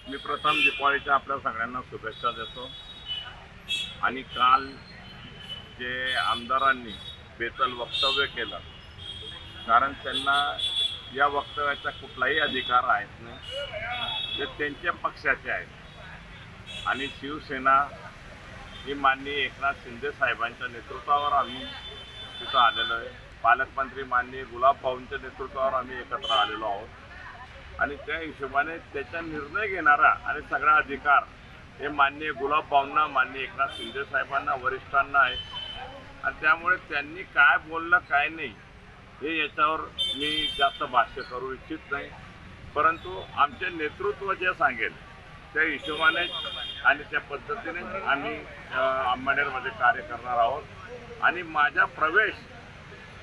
मी प्रथम दीपावलीच्या आपल्या सगळ्यांना शुभेच्छा देतो। आणि काल जे आमदारांनी बेतल वक्तव्य केलं, कारण त्यांना या वक्तव्याचा कुठलाही अधिकार आहे नाही, ते त्यांच्या पक्षाचे आहेत। आणि शिवसेना ही माननीय एकनाथ शिंदे साहेबांच्या नेतृत्वावर आम्ही तिथं आलेलो आहे। पालकमंत्री माननीय गुलाब भाऊंच्या नेतृत्वावर आम्ही एकत्र आलेलो आहोत। आणि त्या हिशोबाने त्याचा निर्णय घेणारा आणि सगळा अधिकार हे माननीय गुलाब भाऊंना, माननीय एकनाथ शिंदे साहेबांना, वरिष्ठांना आहे। आणि त्यामुळे त्यांनी काय बोललं काय नाही हे याच्यावर मी जास्त भाष्य करू इच्छित नाही, परंतु आमचे नेतृत्व जे सांगेल त्या हिशोबाने आणि त्या पद्धतीने आम्ही अंबानेरमध्ये कार्य करणार आहोत। आणि माझा प्रवेश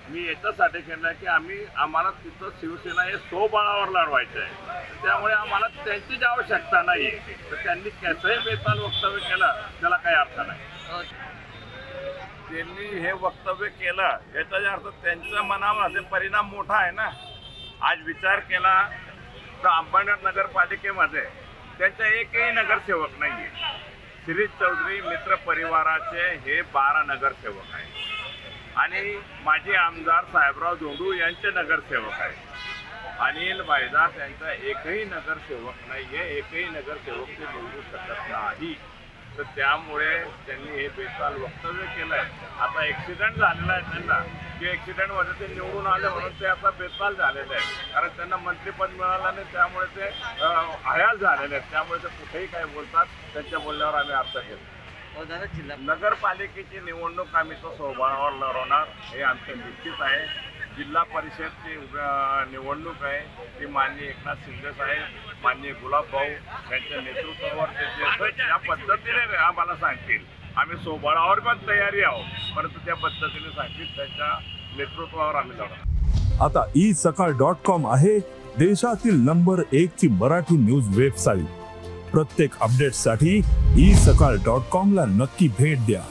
मी याच्यासाठी केला की आम्हाला तिथं शिवसेना हे स्वबळावर लढवायचं आहे, त्यामुळे आम्हाला त्यांचीच आवश्यकता नाही आहे। तर त्यांनी कसंही बेताल वक्तव्य केलं त्याला काही अर्थ नाही। त्यांनी हे वक्तव्य केलं याचा अर्थ त्यांच्या मनामध्ये परिणाम मोठा आहे ना। आज विचार केला तर अंबानेर नगरपालिकेमध्ये त्यांचा एकही नगरसेवक नाही आहे। शिरीष चौधरी मित्र परिवाराचे हे 12 नगरसेवक आहेत आणि माजी आमदार साहेबराव धोंडू यांचे नगरसेवक आहेत। अनिल भाईदास यांचा एकही नगरसेवक नाही आहे, एकही नगरसेवक ते निवडू शकत नाही। तर त्यामुळे त्यांनी हे बेताल वक्तव्य केलं आहे। आता ॲक्सिडेंट झालेला आहे त्यांना, की ॲक्सिडेंटमध्ये ते निवडून आले म्हणून ते आता बेताल झालेले आहे, कारण त्यांना मंत्रिपद मिळालं नाही, त्यामुळे ते हयाल झालेले आहेत। त्यामुळे ते कुठेही काय बोलतात, त्यांच्या बोलण्यावर आम्ही अर्थ घेतो। नगरपालिकेची निवडणूक आम्ही तो स्वबळावर लढवणार हे आमचं निश्चित आहे। जिल्हा परिषदची निवडणूक आहे ती माननीय एकनाथ शिंदे साहेब, माननीय गुलाब भाऊ यांच्या नेतृत्वावर ते ज्या पद्धतीने आम्हाला सांगतील आम्ही स्वबळावर पण तयारी आहोत, परंतु त्या पद्धतीने सांगतील त्याच्या नेतृत्वावर आम्ही लढणार। आता isakal.com आहे देशातील नंबर 1 ची मराठी न्यूज वेबसाईट। प्रत्येक अपडेटसाठी isakal.com ला नक्की भेट द्या।